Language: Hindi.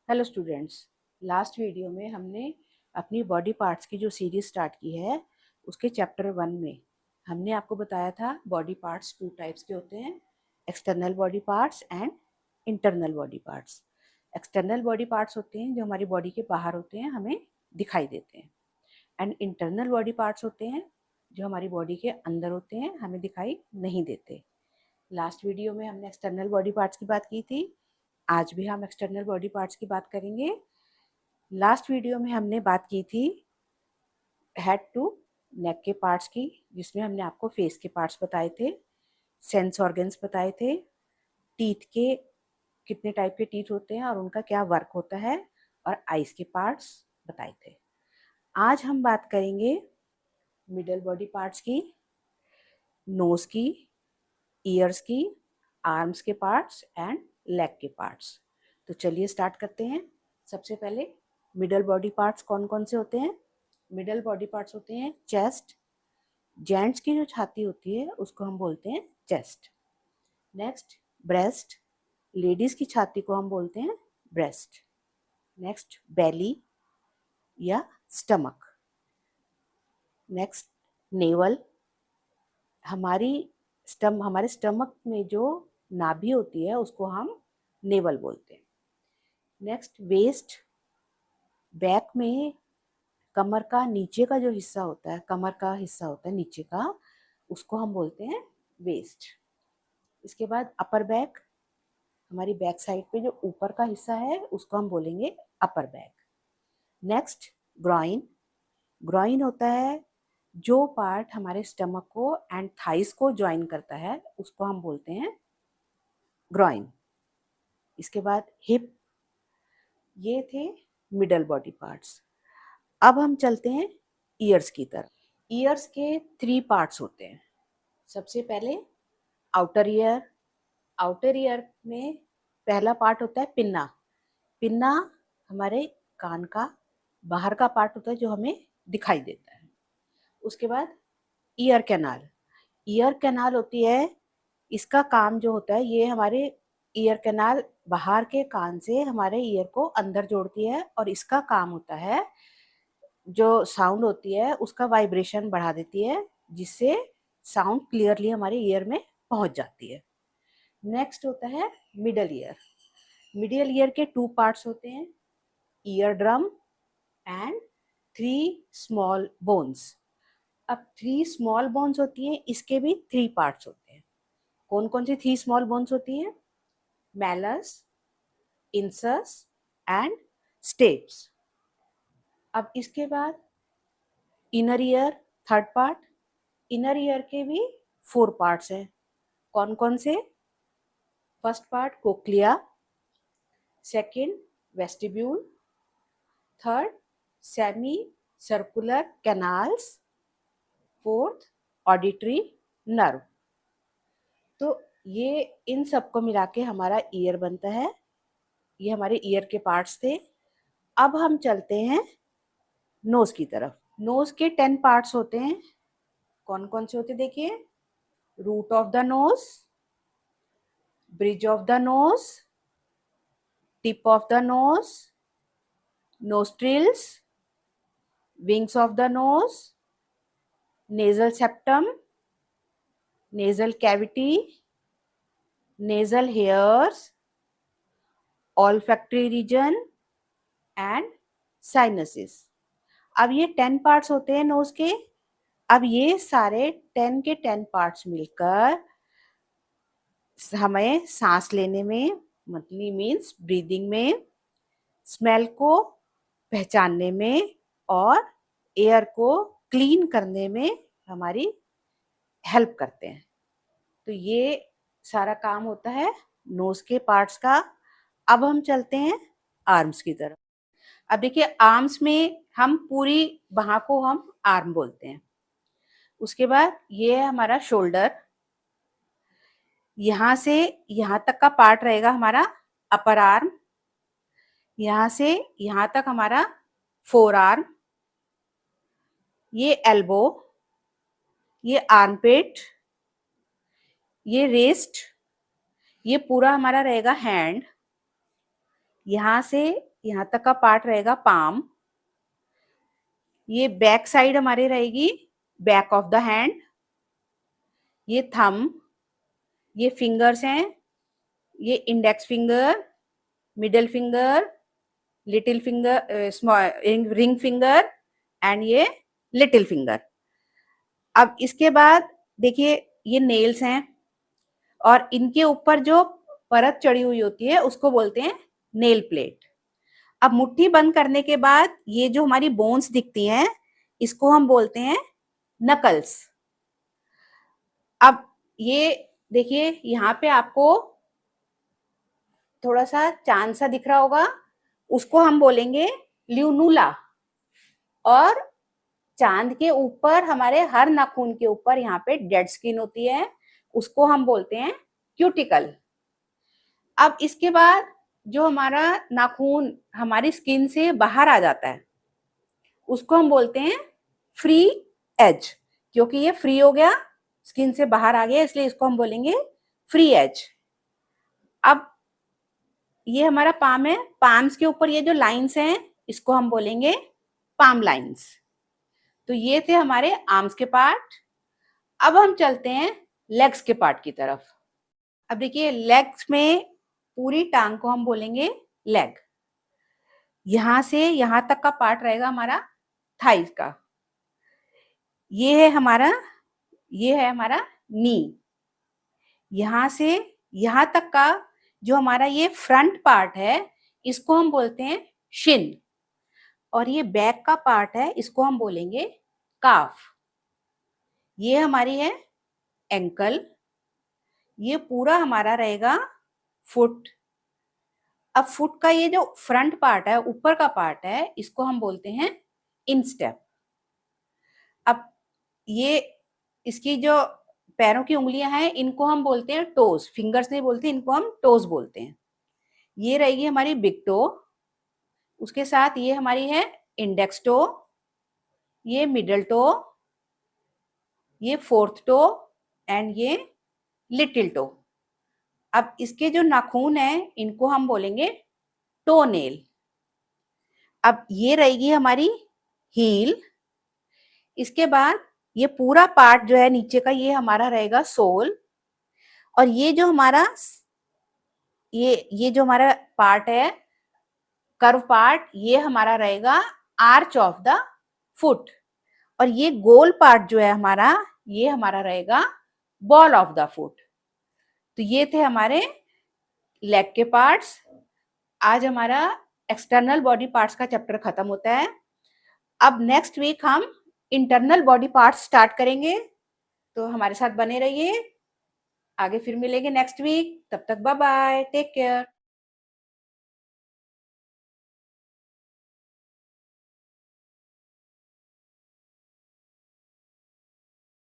Hello students. लास्ट वीडियो में हमने अपनी बॉडी पार्ट्स की जो सीरीज स्टार्ट की है उसके चैप्टर 1 में हमने आपको बताया था बॉडी पार्ट्स 2 टाइप्स के होते हैं, external body parts and internal body parts. External body parts होते हैं जो हमारी बॉडी के बाहर होते हैं, हमें दिखाई देते हैं, एंड इंटरनल बॉडी पार्ट्स होते हैं जो हमारी बॉडी के अंदर होते हैं, हमें दिखाई नहीं देते। लास्ट वीडियो में हमने एक्सटर्नल बॉडी पार्ट्स की बात की थी, आज भी हम एक्सटर्नल बॉडी पार्ट्स की बात करेंगे। लास्ट वीडियो में हमने बात की थी हेड टू नेक के पार्ट्स की, जिसमें हमने आपको फेस के पार्ट्स बताए थे, सेंस ऑर्गन्स बताए थे, टीथ के कितने टाइप के टीथ होते हैं और उनका क्या वर्क होता है, और आइज के पार्ट्स बताए थे। आज हम बात करेंगे मिडल बॉडी पार्ट्स की, नोज की, ईयर्स की, आर्म्स के पार्ट्स एंड लेग के पार्ट्स। तो चलिए स्टार्ट करते हैं। सबसे पहले मिडल बॉडी पार्ट्स कौन कौन से होते हैं? मिडल बॉडी पार्ट्स होते हैं चेस्ट, जेंट्स की जो छाती होती है उसको हम बोलते हैं चेस्ट। नेक्स्ट ब्रेस्ट, लेडीज की छाती को हम बोलते हैं ब्रेस्ट। नेक्स्ट बेली या स्टमक। नेक्स्ट नेवल, हमारे स्टमक में जो नाभि होती है उसको हम नेवल बोलते हैं। नेक्स्ट वेस्ट, बैक में कमर का नीचे का जो हिस्सा होता है, कमर का हिस्सा होता है नीचे का, उसको हम बोलते हैं वेस्ट। इसके बाद अपर बैक, हमारी बैक साइड पे जो ऊपर का हिस्सा है उसको हम बोलेंगे upper back. Next groin, groin होता है जो पार्ट हमारे स्टमक को एंड थाइस को ज्वाइन करता है, उसको हम बोलते हैं ग्रॉइन। इसके बाद हिप। ये थे मिडल बॉडी पार्ट्स। अब हम चलते हैं ईयर्स की तरफ। ईयर्स के 3 पार्ट्स होते हैं। सबसे पहले आउटर ईयर। आउटर ईयर में पहला पार्ट होता है पिन्ना। पिन्ना हमारे कान का बाहर का पार्ट होता है जो हमें दिखाई देता है। उसके बाद ईयर कैनाल। ईयर कैनाल होती है, इसका काम जो होता है, ये हमारे ईयर कैनाल बाहर के कान से हमारे ईयर को अंदर जोड़ती है, और इसका काम होता है जो साउंड होती है उसका वाइब्रेशन बढ़ा देती है, जिससे साउंड क्लियरली हमारे ईयर में पहुंच जाती है। नेक्स्ट होता है मिडल ईयर। मिडल ईयर के 2 पार्ट्स होते हैं, ear drum and 3 small bones. अब 3 स्मॉल बोन्स होती हैं, इसके भी 3 पार्ट्स होते हैं। कौन कौन सी 3 स्मॉल बोन्स होती हैं? Malleus, incus and stapes. अब इसके बाद inner ear, third part. Inner ear के भी 4 पार्ट्स हैं। कौन कौन से? First part cochlea, second vestibule, third semi circular canals, fourth auditory nerve. तो ये इन सबको मिला के हमारा ईयर बनता है। ये हमारे ईयर के पार्ट्स थे। अब हम चलते हैं नोज की तरफ। नोज के 10 पार्ट्स होते हैं। कौन कौन से होते? देखिए, root of the nose, bridge of the nose, tip of the nose, nostrils, wings of the nose, nasal septum, nasal cavity, nasal hairs, olfactory region and sinuses। अब ये 10 पार्ट्स होते हैं नोज के। अब ये सारे 10 के 10 पार्ट्स मिलकर हमें सांस लेने में, मतलब मीन्स ब्रीदिंग में, स्मेल को पहचानने में और एयर को क्लीन करने में हमारी हेल्प करते हैं। तो ये सारा काम होता है नोज के पार्ट्स का। अब हम चलते हैं आर्म्स की तरफ। अब देखिए, आर्म्स में हम पूरी बाह को हम आर्म बोलते हैं। उसके बाद ये है हमारा शोल्डर। यहाँ से यहाँ तक का पार्ट रहेगा हमारा अपर आर्म। यहाँ से यहाँ तक हमारा फोर आर्म। ये एल्बो, ये आर्मपेट, ये रेस्ट, ये पूरा हमारा रहेगा हैंड। यहाँ से यहाँ तक का पार्ट रहेगा पाम। ये बैक साइड हमारी रहेगी बैक ऑफ द हैंड। ये थंब, ये फिंगर्स हैं, ये index finger, middle finger, little finger, small ring finger and ये लिटिल फिंगर। अब इसके बाद देखिए ये नेल्स हैं और इनके ऊपर जो परत चढ़ी हुई होती है उसको बोलते हैं नेल प्लेट। अब मुट्ठी बंद करने के बाद ये जो हमारी बोन्स दिखती हैं इसको हम बोलते हैं नकल्स। अब ये देखिए यहाँ पे आपको थोड़ा सा चांद सा दिख रहा होगा, उसको हम बोलेंगे ल्यूनुला। और चांद के ऊपर हमारे हर नाखून के ऊपर यहाँ पे डेड स्किन होती है, उसको हम बोलते हैं क्यूटिकल। अब इसके बाद जो हमारा नाखून हमारी स्किन से बाहर आ जाता है उसको हम बोलते हैं फ्री एज, क्योंकि ये फ्री हो गया, स्किन से बाहर आ गया, इसलिए इसको हम बोलेंगे फ्री एज। अब ये हमारा पाम है, पाम्स के ऊपर ये जो लाइंस हैं इसको हम बोलेंगे पाम लाइंस। तो ये थे हमारे आर्म्स के पार्ट। अब हम चलते हैं लेग्स के पार्ट की तरफ। अब देखिए लेग्स में पूरी टांग को हम बोलेंगे लेग। यहां से यहां तक का पार्ट रहेगा हमारा थाइस का। ये है हमारा नी। यहां से यहां तक का जो हमारा ये फ्रंट पार्ट है इसको हम बोलते हैं शिन। और ये बैक का पार्ट है इसको हम बोलेंगे काफ। ये हमारी है एंकल। ये पूरा हमारा रहेगा फुट। अब फुट का ये जो फ्रंट पार्ट है, ऊपर का पार्ट है, इसको हम बोलते हैं इंस्टेप। अब ये इसकी जो पैरों की उंगलियां हैं इनको हम बोलते हैं टोज। फिंगर्स नहीं बोलते, इनको हम टोज बोलते हैं। ये रहेगी हमारी बिग टो। उसके साथ ये हमारी है इंडेक्स टो, ये मिडल टो, ये फोर्थ टो एंड ये लिटिल टो। अब इसके जो नाखून हैं इनको हम बोलेंगे टो नेल। अब ये रहेगी हमारी हील। इसके बाद ये पूरा पार्ट जो है नीचे का ये हमारा रहेगा सोल। और ये जो हमारा पार्ट है कर्व पार्ट, ये हमारा रहेगा आर्च ऑफ द फुट। और ये गोल पार्ट जो है हमारा, ये हमारा रहेगा बॉल ऑफ द फुट। तो ये थे हमारे लेग के पार्ट्स। आज हमारा एक्सटर्नल बॉडी पार्ट्स का चैप्टर खत्म होता है। अब नेक्स्ट वीक हम इंटरनल बॉडी पार्ट्स स्टार्ट करेंगे, तो हमारे साथ बने रहिए। आगे फिर मिलेंगे नेक्स्ट वीक। तब तक बाय बाय, टेक केयर।